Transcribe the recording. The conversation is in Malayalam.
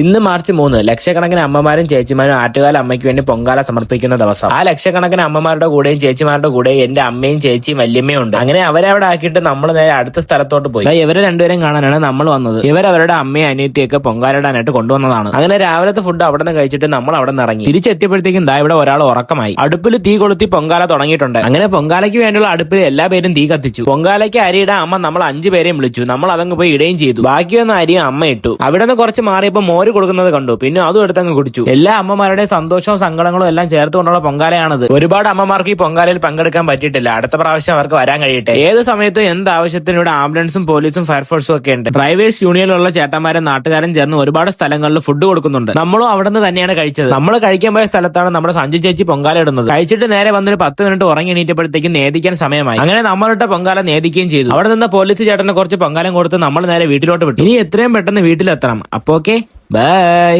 ഇന്ന് മാർച്ച് 3 ലക്ഷക്കണക്കിന് അമ്മമാരും ചേച്ചിമാരും ആറ്റുകാല അമ്മയ്ക്ക് വേണ്ടി പൊങ്കാല സമർപ്പിക്കുന്ന ദിവസം. ആ ലക്ഷക്കണക്കിന് അമ്മമാരുടെ കൂടെയും ചേച്ചിമാരുടെ കൂടെയും എന്റെ അമ്മയും ചേച്ചിയും വല്യമ്മയും ഉണ്ട്. അങ്ങനെ അവരെ അവിടെ ആക്കിയിട്ട് നമ്മൾ നേരെ അടുത്ത സ്ഥലത്തോട്ട് പോയി. ഇവരെ രണ്ടുപേരും കാണാനാണ് നമ്മൾ വന്നത്. ഇവരവരുടെ അമ്മയും അനിയത്തിയൊക്കെ പൊങ്കാലിടാനായിട്ട് കൊണ്ടുവന്നതാണ്. അങ്ങനെ രാവിലത്തെ ഫുഡ് അവിടെ നിന്ന് കഴിച്ചിട്ട് നമ്മൾ അവിടെ നിന്ന് ഇറങ്ങി. തിരിച്ചെത്തിയപ്പോഴത്തേക്കും ഇവിടെ ഒരാൾ ഉറക്കമായി. അടുപ്പിൽ തീ കൊളുത്തി പൊങ്കാല തുടങ്ങിയിട്ടുണ്ട്. അങ്ങനെ പൊങ്കാലയ്ക്ക് വേണ്ടിയുള്ള അടുപ്പിൽ എല്ലാ പേരും തീ കത്തിച്ചു. പൊങ്കാലയ്ക്ക് അരിയിടാൻ അമ്മ നമ്മൾ 5 പേരെയും വിളിച്ചു. നമ്മൾ അതങ്ങ് പോയി ഇടുകയും ചെയ്തു. ബാക്കിയൊന്നും അരിയും അമ്മ ഇട്ടു. അവിടെ നിന്ന് കുറച്ച് മാറിയപ്പോൾ മോര് കൊടുക്കുന്നത് കണ്ടു. പിന്നെ അതും എടുത്തങ്ങ് കുടിച്ചു. എല്ലാ അമ്മമാരുടെയും സന്തോഷവും സങ്കടങ്ങളും എല്ലാം ചേർത്തുകൊണ്ടുള്ള പൊങ്കാലയാണത്. ഒരുപാട് അമ്മമാർക്ക് ഈ പൊങ്കാലയിൽ പങ്കെടുക്കാൻ പറ്റിയിട്ടില്ല. അടുത്ത പ്രാവശ്യം അവർക്ക് വരാൻ കഴിയട്ടെ. ഏത് സമയത്തും എന്ത് ആവശ്യത്തിനും ഇവിടെ ആംബുലൻസും പോലീസും ഫയർഫോഴ്സും ഒക്കെ ഉണ്ട്. ഡ്രൈവേഴ്സ് യൂണിയനിലുള്ള ചേട്ടന്മാരും നാട്ടുകാരും ചേർന്ന് ഒരുപാട് സ്ഥലങ്ങളിൽ ഫുഡ് കൊടുക്കുന്നുണ്ട്. നമ്മളും അവിടെ നിന്ന് തന്നെയാണ് കഴിച്ചത്. നമ്മൾ കഴിക്കാൻ പോയ സ്ഥലത്താണ് നമ്മുടെ സഞ്ജു ചേച്ചി പൊങ്കാല ഇടുന്നത്. കഴിച്ചിട്ട് നേരെ വന്നൊരു 10 മിനിറ്റ് ഉറങ്ങി എണീറ്റപ്പോഴത്തേക്കും നേദിക്കാൻ സമയമായി. അങ്ങനെ നമ്മളിട്ട പൊങ്കാല നേദിക്കുകയും ചെയ്തു. അവിടെ നിന്ന് പോലീസ് ചേട്ടന് കുറച്ച് പൊങ്കാലം കൊടുത്ത് നമ്മൾ നേരെ വീട്ടിലോട്ട് വിട്ടു. ഇനി എത്രയും പെട്ടെന്ന് വീട്ടിലെത്തണം. അപ്പൊ ഓക്കെ, ബൈ.